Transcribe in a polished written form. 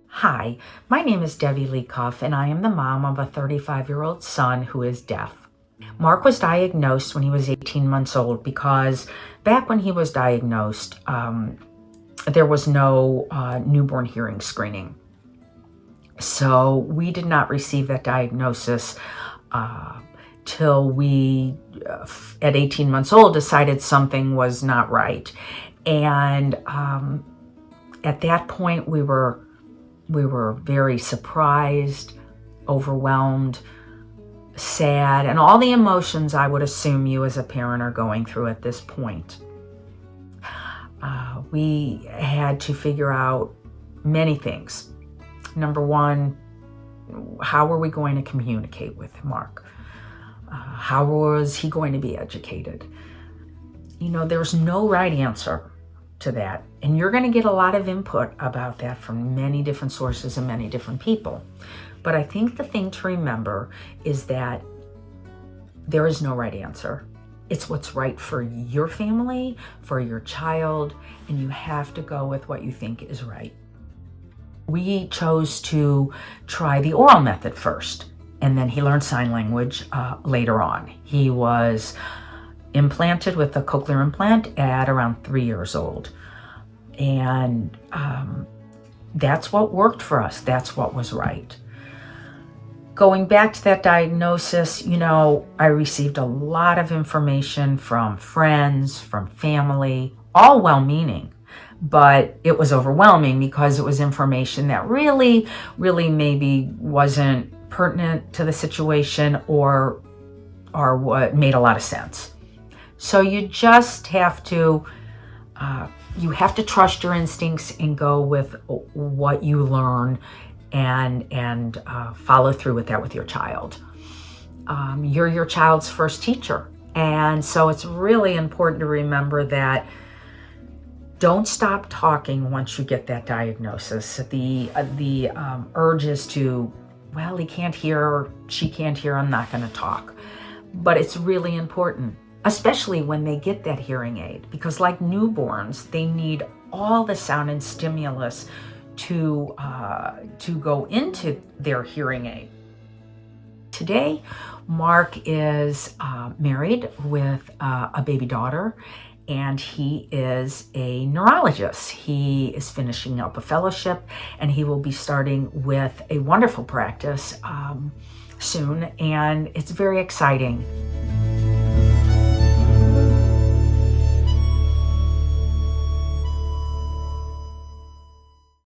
Hi, my name is Debbie Leacoff, and I am the mom of a 35-year-old son who is deaf. Mark was diagnosed when he was 18 months old because back when he was diagnosed, there was no newborn hearing screening. So we did not receive that diagnosis till we, at 18 months old, decided something was not right. And at that point, we were very surprised, overwhelmed, sad, and all the emotions I would assume you as a parent are going through at this point. We had to figure out many things. Number one, how were we going to communicate with Mark? How was he going to be educated? You know, there's no right answer to that. And you're going to get a lot of input about that from many different sources and many different people. But I think the thing to remember is that there is no right answer. It's what's right for your family, for your child, and you have to go with what you think is right. We chose to try the oral method first, and then he learned sign language later on. He was implanted with a cochlear implant at around 3 years old. And that's what worked for us. That's what was right. Going back to that diagnosis, you know, I received a lot of information from friends, from family, all well-meaning, but it was overwhelming because it was information that really maybe wasn't pertinent to the situation or what made a lot of sense. So you just have to trust your instincts and go with what you learn and follow through with that with your child. You're your child's first teacher. And so it's really important to remember that don't stop talking once you get that diagnosis. The urge is to, well, he can't hear or she can't hear, I'm not going to talk. But it's really important, especially when they get that hearing aid, because like newborns, they need all the sound and stimulus to go into their hearing aid. Today, Mark is married with a baby daughter, and he is a neurologist. He is finishing up a fellowship, and he will be starting with a wonderful practice soon, and it's very exciting.